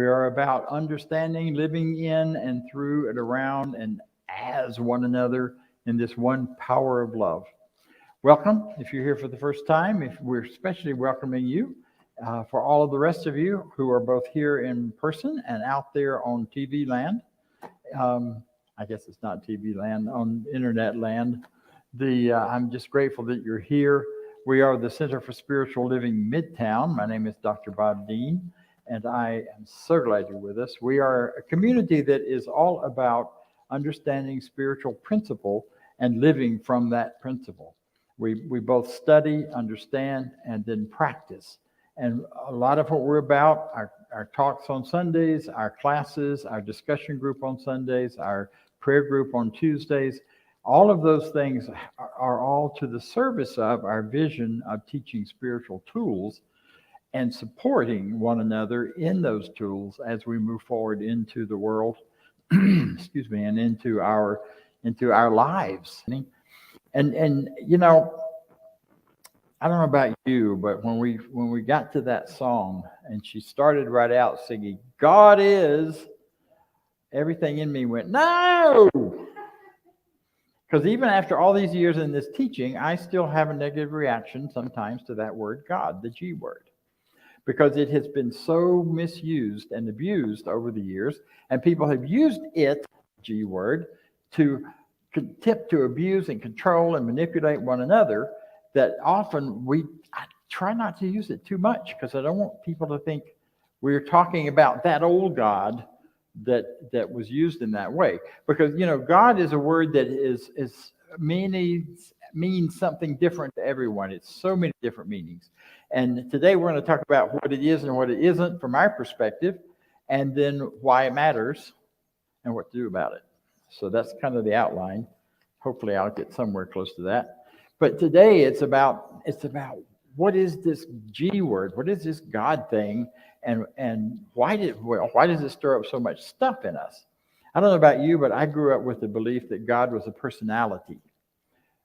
are about understanding, living in and through and around and as one another in this one power of love. Welcome if you're here for the first time. If we're especially welcoming you for all of the rest of you who are both here in person and out there on TV land. I guess it's not TV land, on internet land. I'm just grateful that you're here. We are the Center for Spiritual Living Midtown. My name is Dr. Bob Deen, and I am so glad you're with us. We are a community that is all about understanding spiritual principle and living from that principle. We both study, understand, and then practice. And a lot of what we're about, our talks on Sundays, our classes, our discussion group on Sundays, our prayer group on Tuesdays, all of those things are all to the service of our vision of teaching spiritual tools and supporting one another in those tools as we move forward into the world, excuse me, and into our lives. And you know, I don't know about you, but when we got to that song and she started right out singing, God is, everything in me went, no! Because even after all these years in this teaching, I still have a negative reaction sometimes to that word God, the G word, because it has been so misused and abused over the years, and people have used it, G word, to abuse and control and manipulate one another, that often I try not to use it too much because I don't want people to think we're talking about that old God that was used in that way. Because, you know, God is a word that means something different to everyone. It's so many different meanings. And today we're going to talk about what it is and what it isn't from our perspective, and then why it matters and what to do about it. So that's kind of the outline. Hopefully I'll get somewhere close to that. But today it's about what is this G word? What is this God thing? And why does it stir up so much stuff in us? I don't know about you, but I grew up with the belief that God was a personality,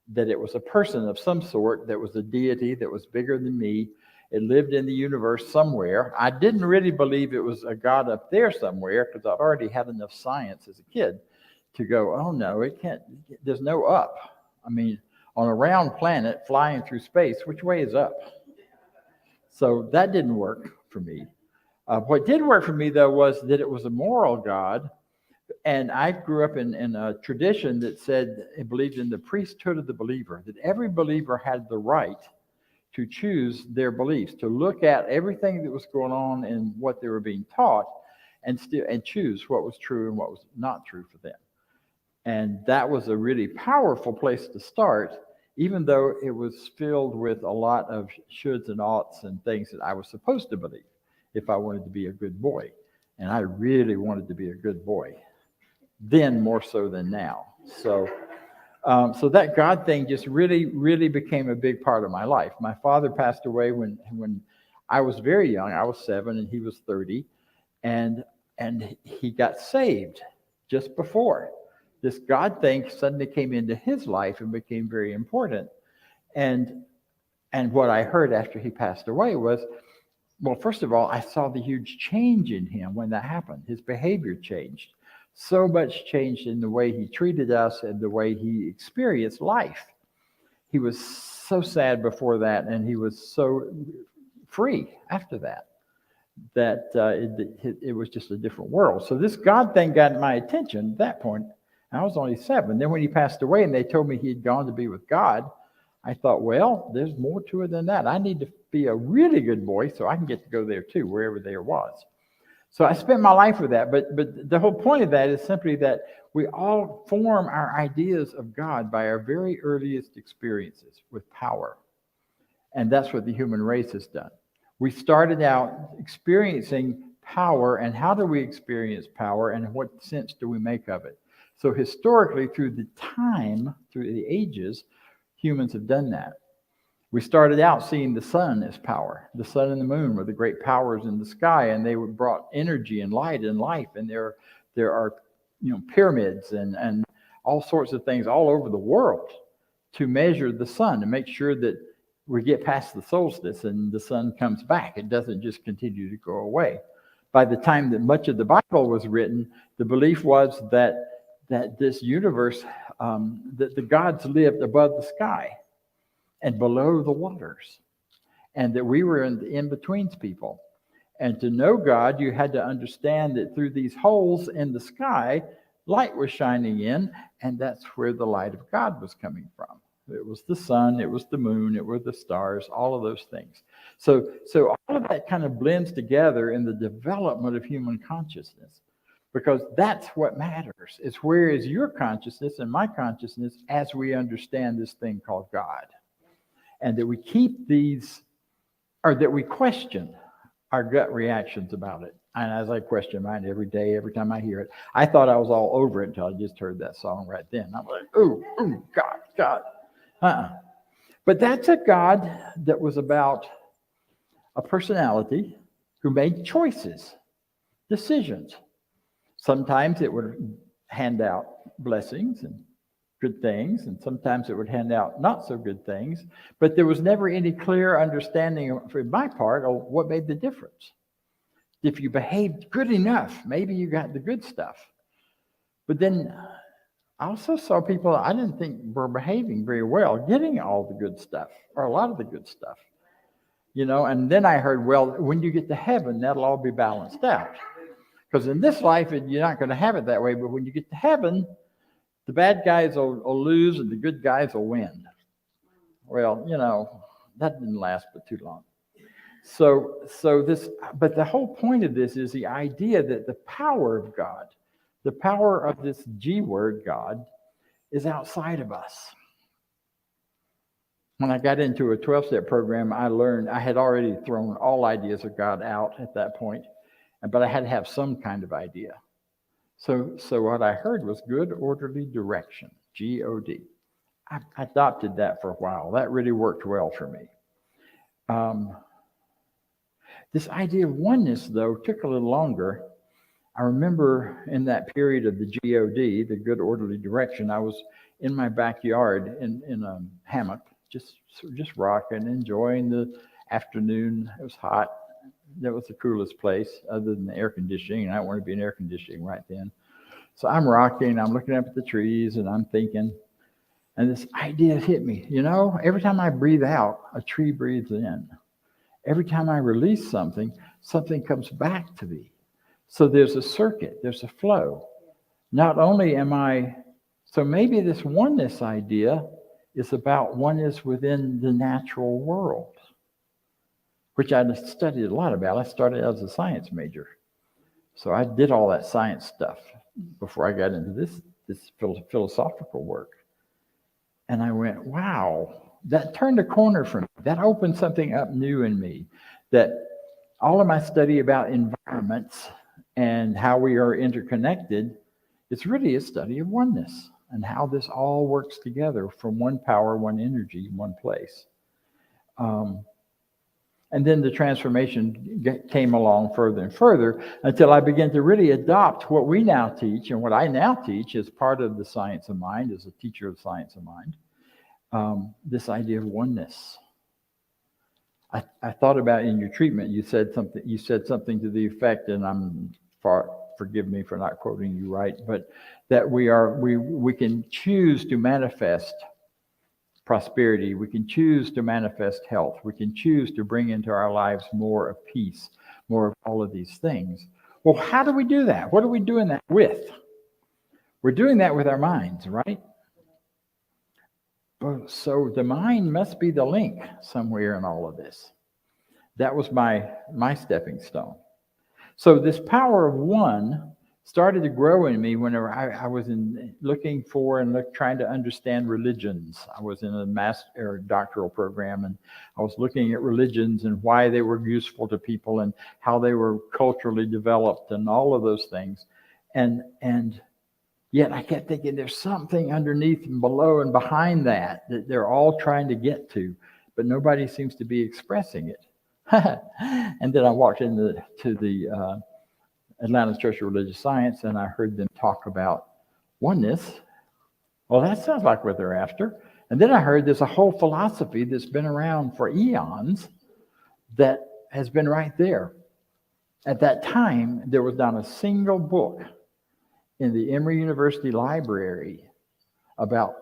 that it was a person of some sort, that was a deity that was bigger than me. It lived in the universe somewhere. I didn't really believe it was a God up there somewhere because I'd already had enough science as a kid to go, oh no, it can't, there's no up. I mean, on a round planet flying through space, which way is up? So that didn't work for me. What did work for me, though, was that it was a moral God. And I grew up in a tradition that said it believed in the priesthood of the believer, that every believer had the right to choose their beliefs, to look at everything that was going on and what they were being taught and choose what was true and what was not true for them. And that was a really powerful place to start, even though it was filled with a lot of shoulds and oughts and things that I was supposed to believe if I wanted to be a good boy. And I really wanted to be a good boy, then more so than now. So that God thing just really, really became a big part of my life. My father passed away when I was very young. I was 7 and he was 30. And he got saved just before. This God thing suddenly came into his life and became very important. And what I heard after he passed away was, well, first of all, I saw the huge change in him when that happened. His behavior changed. So much changed in the way he treated us and the way he experienced life. He was so sad before that, and he was so free after that, that it was just a different world. So this God thing got my attention at that point. I was only 7. Then when he passed away and they told me he had gone to be with God, I thought, well, there's more to it than that. I need to be a really good boy so I can get to go there too, wherever there was. So I spent my life with that. But the whole point of that is simply that we all form our ideas of God by our very earliest experiences with power. And that's what the human race has done. We started out experiencing power, and how do we experience power, and what sense do we make of it? So historically, through the ages, humans have done that. We started out seeing the sun as power. The sun and the moon were the great powers in the sky, and they brought energy and light and life. And there are pyramids and all sorts of things all over the world to measure the sun and make sure that we get past the solstice and the sun comes back. It doesn't just continue to go away. by the time that much of the Bible was written, the belief was that this universe, that the gods lived above the sky and below the waters, and that we were in between people. And to know God, you had to understand that through these holes in the sky, light was shining in, and that's where the light of God was coming from. It was the sun, it was the moon, it were the stars, all of those things. So all of that kind of blends together in the development of human consciousness, because that's what matters. It's where is your consciousness and my consciousness as we understand this thing called God. And that we keep these, or that we question our gut reactions about it. And as I question mine every day, every time I hear it, I thought I was all over it until I just heard that song right then. I'm like, ooh, God. But that's a God that was about a personality who made choices, decisions. Sometimes it would hand out blessings and good things, and sometimes it would hand out not so good things, but there was never any clear understanding for my part of what made the difference. If you behaved good enough, maybe you got the good stuff. But then I also saw people I didn't think were behaving very well, getting all the good stuff, or a lot of the good stuff. And then I heard, well, when you get to heaven, that'll all be balanced out. Because in this life, you're not going to have it that way, but when you get to heaven, the bad guys will lose and the good guys will win. Well, that didn't last but too long. But the whole point of this is the idea that the power of God, the power of this G word, God, is outside of us. When I got into a 12-step program, I learned I had already thrown all ideas of God out at that point, but I had to have some kind of idea. So what I heard was good, orderly direction, G-O-D. I adopted that for a while. That really worked well for me. This idea of oneness, though, took a little longer. I remember in that period of the G-O-D, the good, orderly direction, I was in my backyard in a hammock, just rocking, enjoying the afternoon. It was hot. That was the coolest place other than the air conditioning. And I didn't want to be in air conditioning right then. So I'm rocking, I'm looking up at the trees, and I'm thinking, and this idea hit me. Every time I breathe out, a tree breathes in. Every time I release something comes back to me. So there's a circuit, there's a flow. Not only so maybe this oneness idea is about oneness within the natural world, which I studied a lot about. I started as a science major. So I did all that science stuff before I got into this philosophical work. And I went, wow, that turned a corner for me. That opened something up new in me, that all of my study about environments and how we are interconnected, it's really a study of oneness and how this all works together from one power, one energy, one place. And then the transformation came along further and further until I began to really adopt what we now teach, and what I now teach as part of the science of mind, as a teacher of science of mind, this idea of oneness. I thought about in your treatment, you said something to the effect, and forgive me for not quoting you right, but that we can choose to manifest prosperity. We can choose to manifest health. We can choose to bring into our lives more of peace, more of all of these things. Well, how do we do that? What are we doing that with? We're doing that with our minds, right? So the mind must be the link somewhere in all of this. That was my stepping stone. So this power of one started to grow in me whenever I was looking for and trying to understand religions. I was in a master or doctoral program, and I was looking at religions and why they were useful to people and how they were culturally developed and all of those things. And yet I kept thinking there's something underneath and below and behind that they're all trying to get to, but nobody seems to be expressing it. And then I walked into the Atlanta Church of Religious Science, and I heard them talk about oneness. Well, that sounds like what they're after. And then I heard there's a whole philosophy that's been around for eons that has been right there. At that time, there was not a single book in the Emory University library about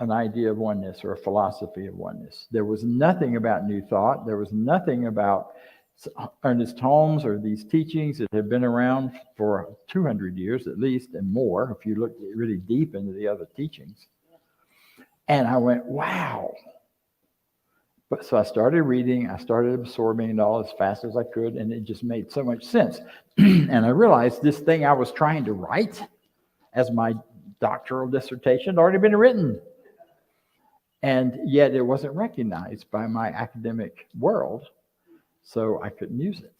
an idea of oneness or a philosophy of oneness. There was nothing about New Thought. There was nothing about Ernest Holmes or these teachings that have been around for 200 years at least and more, if you look really deep into the other teachings. And I went, wow. But so I started reading, I started absorbing it all as fast as I could, and it just made so much sense. And I realized this thing I was trying to write as my doctoral dissertation had already been written. And yet it wasn't recognized by my academic world, so I couldn't use it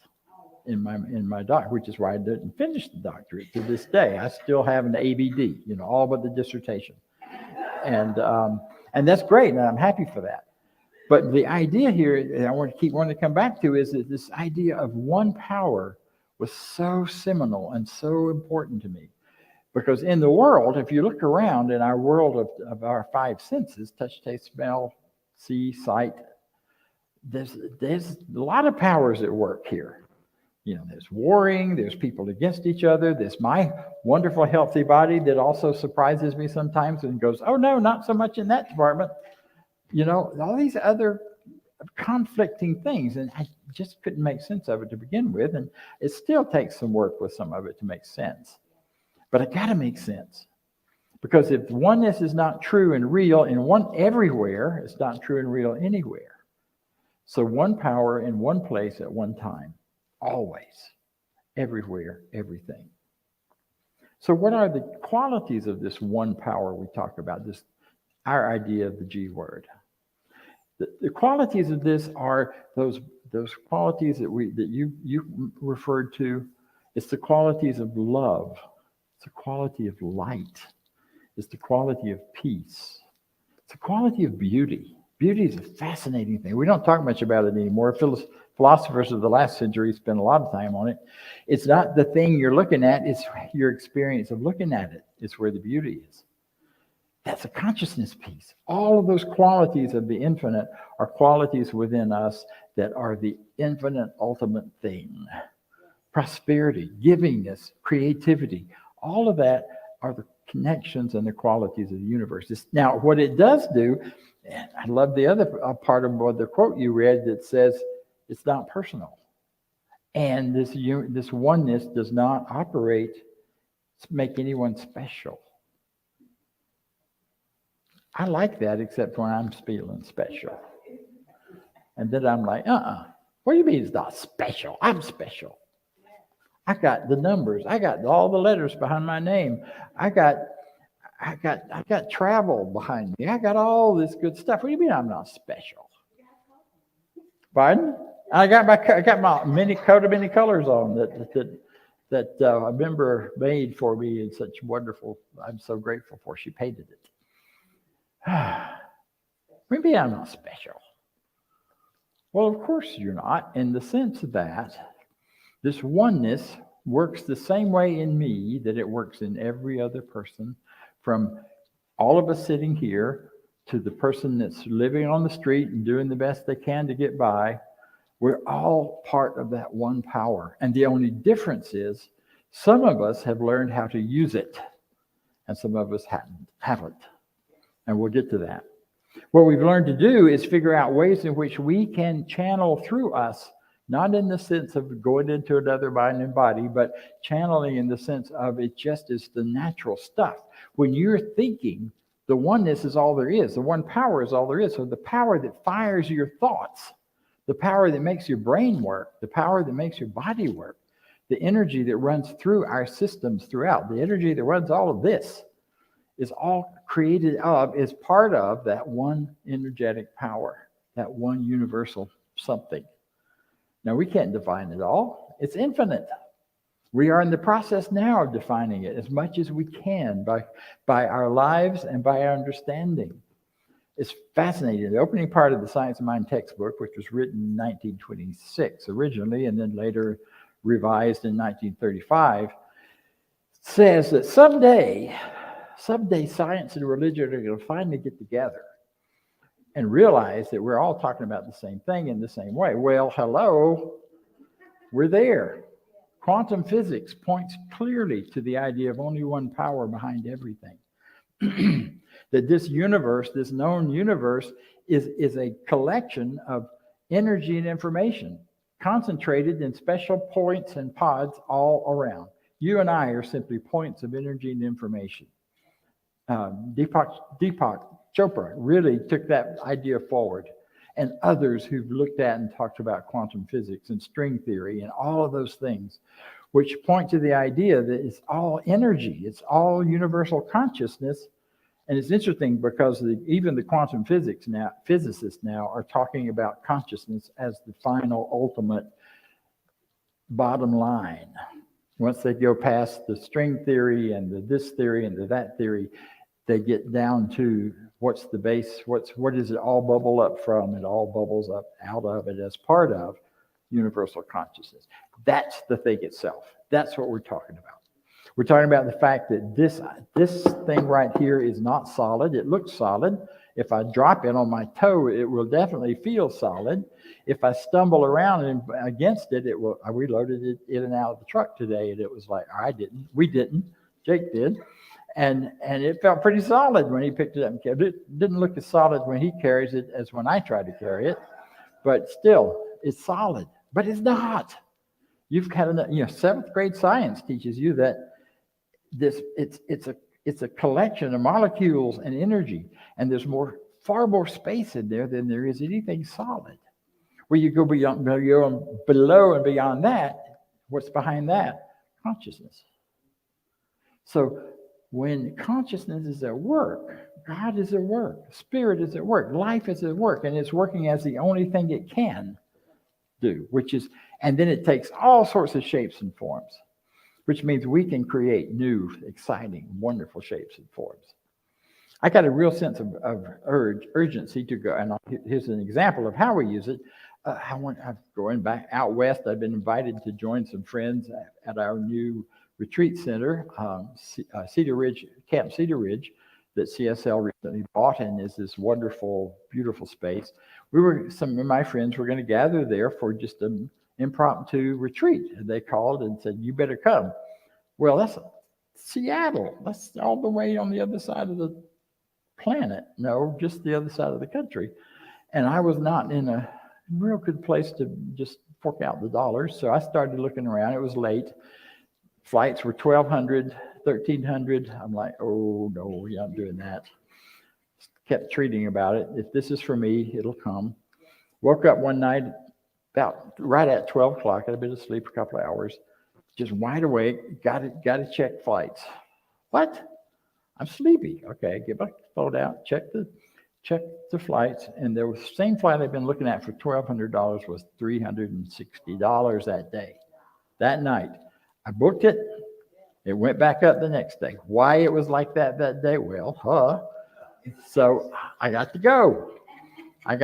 in my doc, which is why I didn't finish the doctorate to this day. I still have an ABD, all but the dissertation. And that's great, and I'm happy for that. But the idea here, and I want to keep wanting to come back to, is that this idea of one power was so seminal and so important to me. Because in the world, if you look around in our world of our five senses, touch, taste, smell, see, sight, there's a lot of powers at work here. There's warring, there's people against each other, there's my wonderful healthy body that also surprises me sometimes and goes, oh no, not so much in that department. All these other conflicting things, and I just couldn't make sense of it to begin with, and it still takes some work with some of it to make sense. But it got to make sense, because if oneness is not true and real in everywhere, it's not true and real anywhere. So one power in one place at one time, always, everywhere, everything. So what are the qualities of this one power we talk about? Our idea of the G word. The qualities of this are those qualities that you referred to. It's the qualities of love. It's the quality of light. It's the quality of peace. It's the quality of beauty. Beauty is a fascinating thing. We don't talk much about it anymore. Philosophers of the last century spent a lot of time on it. It's not the thing you're looking at. It's your experience of looking at it. It's where the beauty is. That's a consciousness piece. All of those qualities of the infinite are qualities within us that are the infinite ultimate thing. Prosperity, givingness, creativity, all of that are the connections and the qualities of the universe. Now, what it does do, and I love the other part of the quote you read that says it's not personal. And this oneness does not operate to make anyone special. I like that, except when I'm feeling special. And then I'm like, what do you mean it's not special? I'm special. I got the numbers. I got all the letters behind my name. I got travel behind me. I got all this good stuff. What do you mean I'm not special? Pardon? I got my coat of many colors on that a member made for me in such wonderful. I'm so grateful for. She painted it. Maybe I'm not special. Well, of course you're not, in the sense that this oneness works the same way in me that it works in every other person, from all of us sitting here to the person that's living on the street and doing the best they can to get by. We're all part of that one power. And the only difference is some of us have learned how to use it, and some of us haven't. And we'll get to that. What we've learned to do is figure out ways in which we can channel through us, not in the sense of going into another mind and body, but channeling in the sense of it just is the natural stuff. When you're thinking, the oneness is all there is. The one power is all there is. So the power that fires your thoughts, the power that makes your brain work, the power that makes your body work, the energy that runs through our systems throughout, the energy that runs all of this, is all created is part of that one energetic power, that one universal something. Now, we can't define it all. It's infinite. We are in the process now of defining it as much as we can by our lives and by our understanding. It's fascinating. The opening part of the Science of Mind textbook, which was written in 1926 originally and then later revised in 1935, says that someday science and religion are going to finally get together and realize that we're all talking about the same thing in the same way. Well, hello, we're there. Quantum physics points clearly to the idea of only one power behind everything. That this universe, this known universe, is a collection of energy and information concentrated in special points and pods all around. You and I are simply points of energy and information. Deepak Chopra really took that idea forward, and others who've looked at and talked about quantum physics and string theory and all of those things, which point to the idea that it's all energy, it's all universal consciousness. And it's interesting because even the quantum physicists now are talking about consciousness as the final, ultimate bottom line. Once they go past the string theory and the this theory and the that theory, they get down to what's the base, what does it all bubble up from? It all bubbles up out of it as part of universal consciousness. That's the thing itself. That's what we're talking about. We're talking about the fact that this thing right here is not solid. It looks solid. If I drop it on my toe, it will definitely feel solid. If I stumble around and against it, it will. I reloaded it in and out of the truck today, and it was like, we didn't, Jake did. And it felt pretty solid when he picked it up and carried it. It didn't look as solid when he carries it as when I try to carry it, but still, it's solid. But it's not. You've had seventh grade science teaches you that it's a collection of molecules and energy, and there's far more space in there than there is anything solid. Where you go below and beyond that, what's behind that? Consciousness. So when consciousness is at work, God is at work, Spirit is at work, life is at work, and it's working as the only thing it can do, and then it takes all sorts of shapes and forms, which means we can create new, exciting, wonderful shapes and forms. I got a real sense of urgency to go, and here's an example of how we use it. I'm going back out west. I've been invited to join some friends at our new retreat center, Cedar Ridge, Camp Cedar Ridge, that CSL recently bought, and is this wonderful, beautiful space. Some of my friends were going to gather there for just an impromptu retreat. And they called and said, "You better come." Well, that's Seattle. That's all the way on the other side of the planet. No, just the other side of the country. And I was not in a real good place to just fork out the dollars. So I started looking around. It was late. Flights were $1,200, $1,300. I'm like, oh, no, we're not doing that. Kept treating about it. If this is for me, it'll come. Woke up one night about right at 12 o'clock. I'd been asleep a couple of hours. Just wide awake. Got to check flights. What? I'm sleepy. Okay, get my phone out. Check the flights. And there was the same flight I'd been looking at for $1,200 was $360 that day. That night. I booked it. It went back up the next day. Why it was like that day? Well, So I got to go. And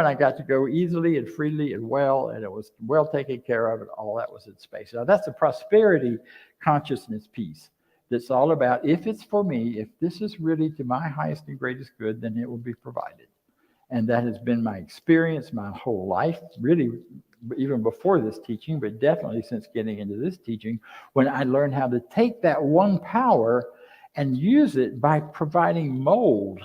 I got to go easily and freely and well, and it was well taken care of, and all that was in space. Now, that's the prosperity consciousness piece. That's all about, if it's for me, if this is really to my highest and greatest good, then it will be provided. And that has been my experience my whole life, really, even before this teaching, but definitely since getting into this teaching, when I learned how to take that one power and use it by providing mold.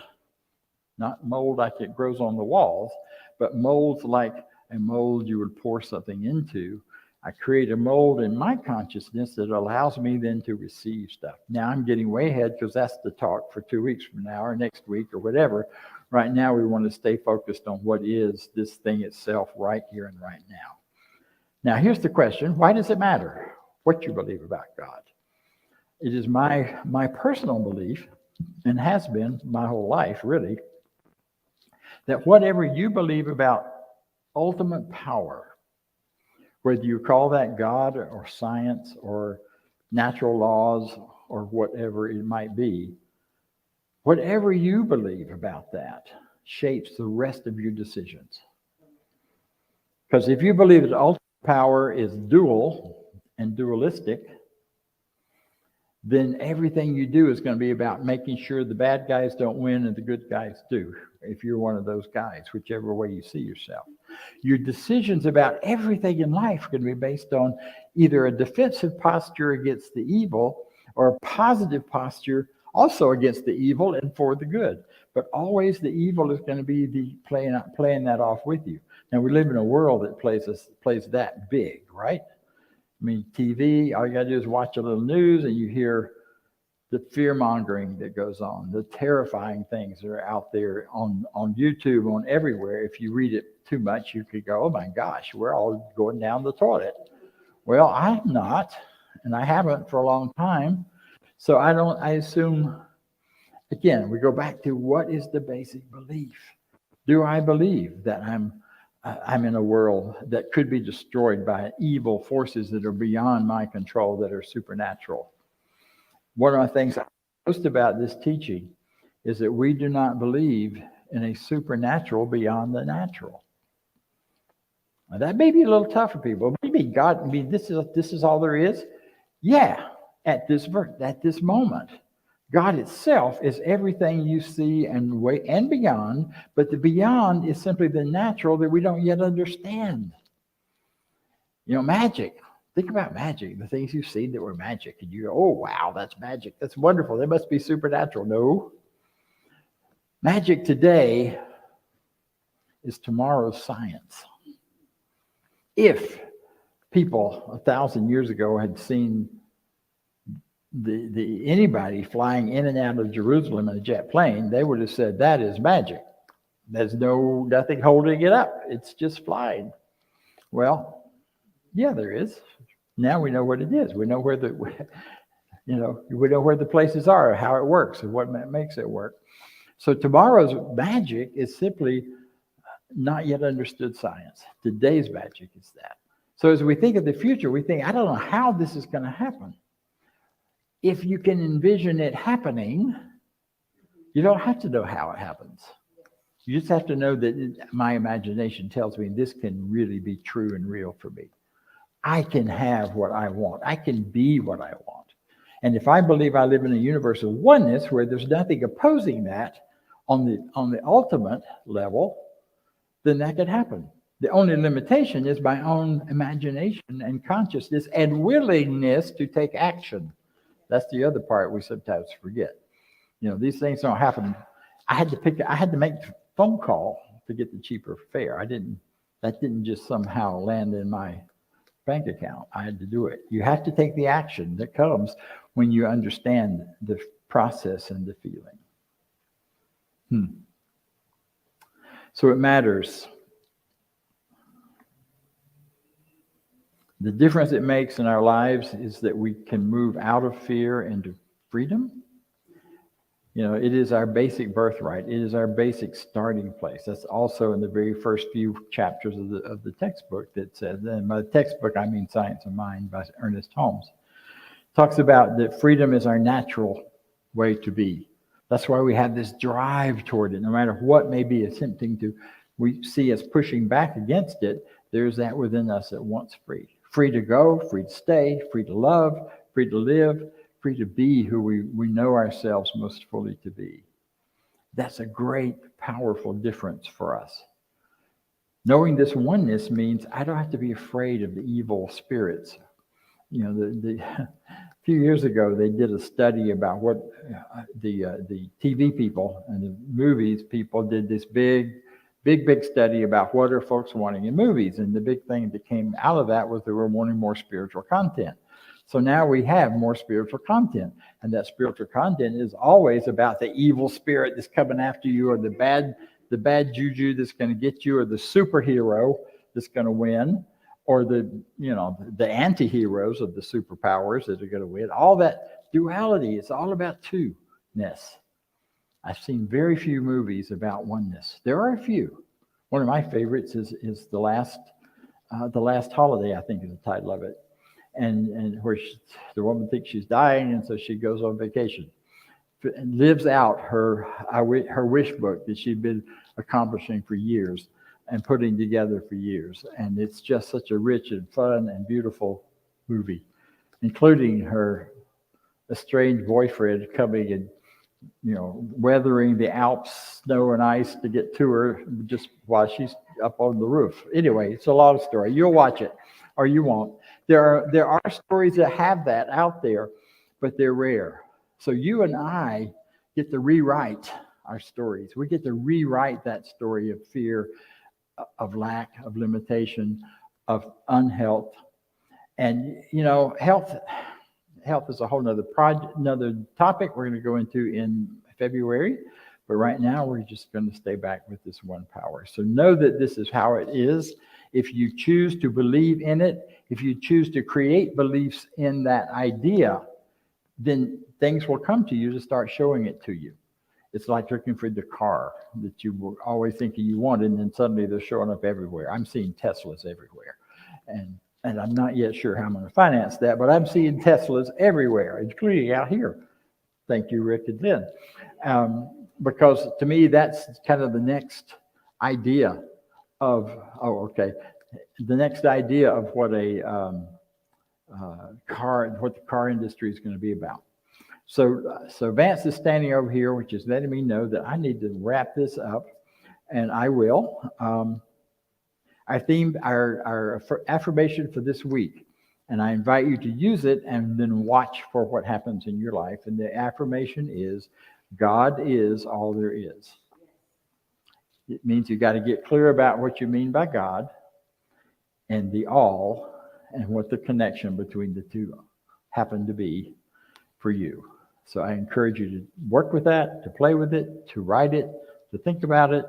Not mold like it grows on the walls, but molds like a mold you would pour something into. I create a mold in my consciousness that allows me then to receive stuff. Now I'm getting way ahead because that's the talk for 2 weeks from now or next week or whatever. Right now we want to stay focused on what is this thing itself right here and right now. Now here's the question. Why does it matter what you believe about God? It is my personal belief, and has been my whole life really, that whatever you believe about ultimate power, whether you call that God or science or natural laws or whatever it might be, whatever you believe about that shapes the rest of your decisions. Because if you believe that ultimate power is dual and dualistic, then everything you do is going to be about making sure the bad guys don't win and the good guys do. if you're one of those guys, whichever way you see yourself. Your decisions about everything in life can be based on either a defensive posture against the evil or a positive posture also against the evil and for the good. But always the evil is going to be playing that off with you. Now, we live in a world that plays that big, right? I mean, TV, all you got to do is watch a little news and you hear the fear-mongering that goes on, the terrifying things that are out there on YouTube, on everywhere. If you read it too much, you could go, oh my gosh, we're all going down the toilet. Well, I'm not, and I haven't for a long time. So I assume, again, we go back to what is the basic belief? Do I believe that I'm in a world that could be destroyed by evil forces that are beyond my control, that are supernatural? One of the things I like most about this teaching is that we do not believe in a supernatural beyond the natural. Now, that may be a little tough for people. Maybe God, I mean, this is all there is. Yeah, at this moment. God itself is everything you see and beyond, but the beyond is simply the natural that we don't yet understand. You know, magic. Think about magic, the things you've seen that were magic, and you go, oh, wow, that's magic. That's wonderful. They must be supernatural. No. Magic today is tomorrow's science. If people 1,000 years ago had seen anybody flying in and out of Jerusalem in a jet plane, they would have said that is magic. There's nothing holding it up. It's just flying. Well, yeah, there is. Now we know what it is. We know where we know where the places are, how it works, and what makes it work. So tomorrow's magic is simply not yet understood science. Today's magic is that. So as we think of the future, we think, I don't know how this is going to happen. If you can envision it happening, you don't have to know how it happens. You just have to know that my imagination tells me this can really be true and real for me. I can have what I want. I can be what I want. And if I believe I live in a universe of oneness where there's nothing opposing that on the ultimate level, then that could happen. The only limitation is my own imagination and consciousness and willingness to take action. That's the other part we sometimes forget. You know, these things don't happen. I had to make a phone call to get the cheaper fare. That didn't just somehow land in my bank account. I had to do it. You have to take the action that comes when you understand the process and the feeling. So it matters. The difference it makes in our lives is that we can move out of fear into freedom. You know, it is our basic birthright. It is our basic starting place. That's also in the very first few chapters of the textbook that says, and by the textbook, I mean Science of Mind by Ernest Holmes. Talks about that freedom is our natural way to be. That's why we have this drive toward it. No matter what may be attempting to, we see us pushing back against it, there's that within us that wants free. Free to go, free to stay, free to love, free to live, free to be who we know ourselves most fully to be. That's a great, powerful difference for us. Knowing this oneness means I don't have to be afraid of the evil spirits. You know, a few years ago, they did a study about what the TV people and the movies people did this big study about what are folks wanting in movies. And the big thing that came out of that was they were wanting more spiritual content. So now we have more spiritual content. And that spiritual content is always about the evil spirit that's coming after you, or the bad juju that's going to get you, or the superhero that's going to win, or the anti-heroes of the superpowers that are going to win. All that duality, it's all about two-ness. I've seen very few movies about oneness. There are a few. One of my favorites is The Last Holiday, I think is the title of it. And where the woman thinks she's dying, and so she goes on vacation and lives out her wish book that she'd been accomplishing for years and putting together for years. And it's just such a rich and fun and beautiful movie, including her estranged boyfriend coming and weathering the Alps, snow and ice to get to her just while she's up on the roof. Anyway, it's a lot of story. You'll watch it, or you won't. There are stories that have that out there, but they're rare. So you and I get to rewrite our stories. We get to rewrite that story of fear, of lack, of limitation, of unhealth. And health is a whole nother topic we're going to go into in February. But right now, we're just going to stay back with this one power. So know that this is how it is. If you choose to believe in it, if you choose to create beliefs in that idea, then things will come to you to start showing it to you. It's like looking for the car that you were always thinking you wanted, and then suddenly they're showing up everywhere. I'm seeing Teslas everywhere. And I'm not yet sure how I'm going to finance that, but I'm seeing Teslas everywhere, including out here. Thank you, Rick and Lynn. Because to me, that's kind of the next idea of, the next idea of what the car industry is going to be about. So Vance is standing over here, which is letting me know that I need to wrap this up, and I will. Our affirmation for this week, and I invite you to use it and then watch for what happens in your life. And the affirmation is, God is all there is. It means you got to get clear about what you mean by God and the all, and what the connection between the two happen to be for you. So I encourage you to work with that, to play with it, to write it, to think about it,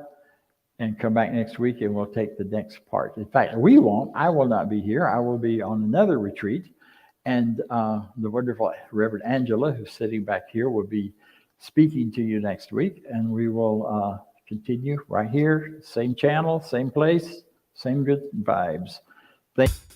and come back next week and we'll take the next part. In fact, I will not be here. I will be on another retreat. And the wonderful Reverend Angela, who's sitting back here, will be speaking to you next week. And we will continue right here, same channel, same place, same good vibes. Thank you.